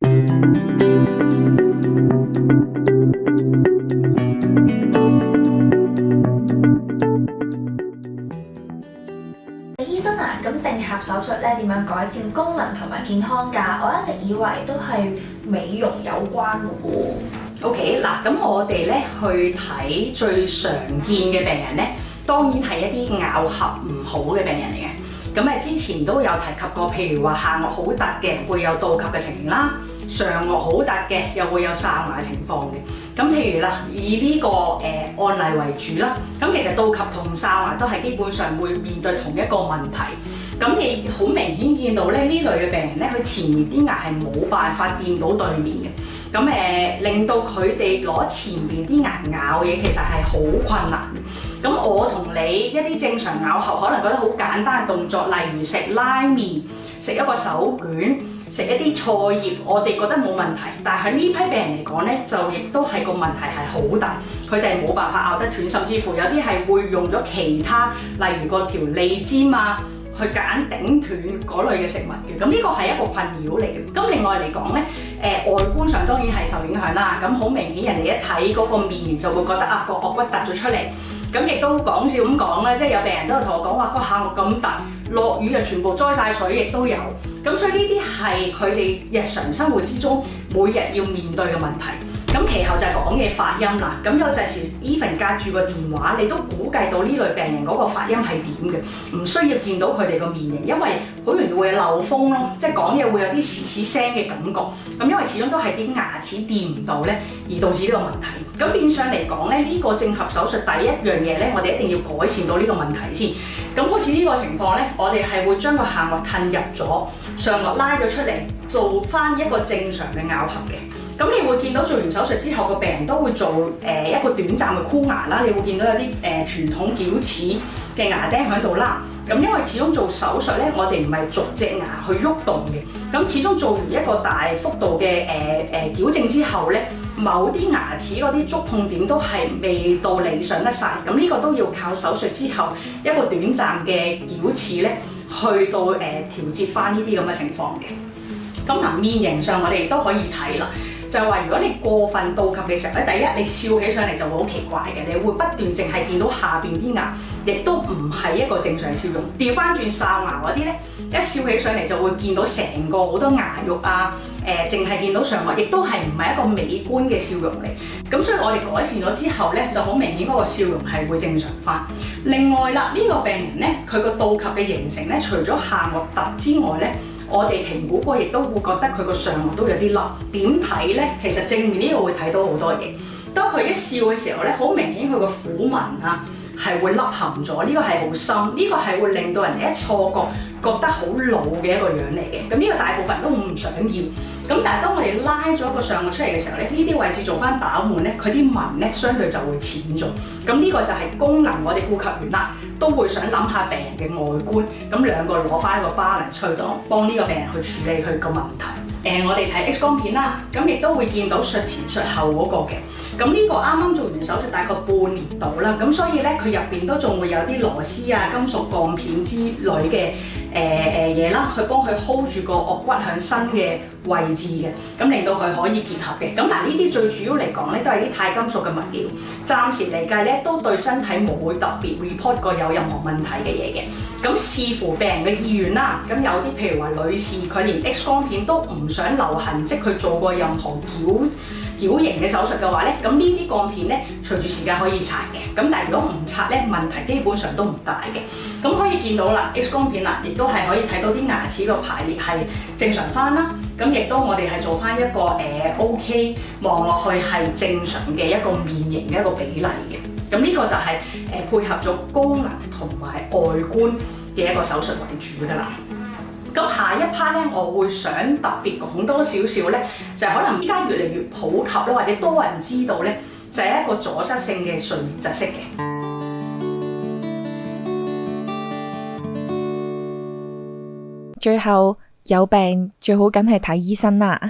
醫生啊，咁正頜手術咧點樣改善功能同埋健康㗎？我一直以為都係美容有關嘅喎。OK， 嗱，咁我哋咧去睇最常見嘅病人咧，當然係一啲咬合唔好嘅病人嚟嘅。咁之前都有提及過，譬如話下顎好突嘅會有倒及嘅情形啦，上顎好突嘅又會有哨牙嘅情況嘅。咁譬如啦，以呢個案例為主啦，咁其實倒及同哨牙都係基本上會面對同一個問題。咁你好明顯見到咧，呢類嘅病人咧，佢前面啲牙係冇辦法掂到對面嘅。咁令到佢哋攞前面啲牙咬嘢，其實係好困難嘅。咁我同你一啲正常咬合，可能覺得好簡單嘅動作，例如食拉麵、食一個手卷、食一啲菜葉，我哋覺得冇問題。但係呢批病人嚟講咧，就亦都係個問題係好大，佢哋係冇辦法咬得斷，甚至乎有啲係會用咗其他，例如個條脷尖啊，去揀頂斷嗰類嘅食物嘅，咁呢個係一個困擾嚟嘅。咁另外嚟講咧，外觀上當然係受影響啦。咁好明顯，人哋一睇嗰個面就會覺得個顎骨突咗出嚟。咁亦都講笑咁講咧，即係有病人都有同我講話個下顎咁突，落雨就全部栽晒水，亦都有。咁所以呢啲係佢哋日常生活之中每日要面對嘅問題。咁其後就係講嘅發音啦。咁有陣時 even 隔住個電話，你都估計到呢類病人嗰個發音係點嘅，唔需要見到佢哋個面型，因為好容易會有漏風咯，即係講嘢會有啲嘶聲嘅感覺。咁因為始終都係啲牙齒掂唔到咧，而導致呢個問題。咁變相嚟講咧，呢個正頜手術第一樣嘢咧，我哋一定要改善到呢個問題先。咁好似呢個情況咧，我哋係會將個下顎褪入咗，上顎拉咗出嚟，做翻一個正常嘅咬合嘅。咁你會見到做完手術之後，個病人都會做一個短暫嘅箍牙啦。你會見到有啲傳統矯齒嘅牙釘喺度啦。咁因為始終做手術咧，我哋唔係逐隻牙去喐動嘅。咁始終做完一個大幅度嘅矯正之後咧，某啲牙齒嗰啲觸碰點都係未到理想得晒。咁呢個都要靠手術之後一個短暫嘅矯齒咧，去到調節翻呢啲咁嘅情況嘅。咁嗱，面型上我哋亦都可以睇啦。就係話，如果你過分倒及嘅時候咧，第一你笑起上嚟就會好奇怪嘅，你會不斷淨係見到下邊啲牙，亦都唔係一個正常笑容。調翻轉哨牙嗰啲咧，一笑起上嚟就會見到成個好多牙肉啊，淨係見到上顎，亦都係唔係一個美觀嘅笑容嚟。咁所以我哋改善咗之後咧，就好明顯嗰個笑容係會正常翻。另外啦，呢個病人咧，佢個倒及嘅形成咧，除咗下顎突之外咧，我哋評估過，亦都會覺得佢個上顎都有啲凹。點睇咧？其實正面呢個會睇到好多嘢。當佢一笑嘅時候咧，好明顯佢個虎紋啊係會凹陷咗，呢個係好深，呢個係會令到人哋一錯覺得好老嘅一個樣嚟嘅。咁呢個大部分人都唔想要。咁但係當我哋拉咗個上顎出嚟嘅時候咧，呢啲位置做翻飽滿咧，佢啲紋咧相對就會淺咗。咁呢個就係功能，我哋顧及完啦，都會想諗下病人嘅外觀。咁兩個攞翻一個 balance 去到幫呢個病人去處理佢個問題。我哋睇 X 光片啦，咁亦都會見到術前術後嗰個嘅。咁呢個啱啱做完手術大概半年度啦，咁所以咧佢入邊都仲會有啲螺絲啊、金屬鋼片之類嘅嘢啦，去幫佢 hold 住個顎骨向身嘅位置嘅，咁令到佢可以結合嘅。咁嗱，呢啲最主要嚟講咧，都係啲鈦金屬嘅物料，暫時嚟計咧都對身體冇會特別 report 過有任何問題嘅嘢嘅。咁視乎病人嘅意願啦，咁有啲譬如話女士，佢連 X 光片都唔想留痕跡，佢做過任何矯形嘅手術嘅話咧，咁呢啲鋼片咧隨住時間可以拆嘅。咁但係如果唔拆咧，問題基本上都唔大嘅。咁可以見到啦 ，X 光片啦，亦都係可以睇到啲牙齒個排列係正常翻啦。咁亦都我哋係做翻一個OK 望落去係正常嘅一個面型嘅一個比例嘅。咁呢個就係配合咗功能同埋外觀嘅一個手術為主㗎啦。咁下一 part 咧，我會想特別講多少少咧，就係可能依家越嚟越普及咧，或者多人知道咧，就係一個阻塞性嘅睡眠窒息嘅。最後有病最好梗係睇醫生啦。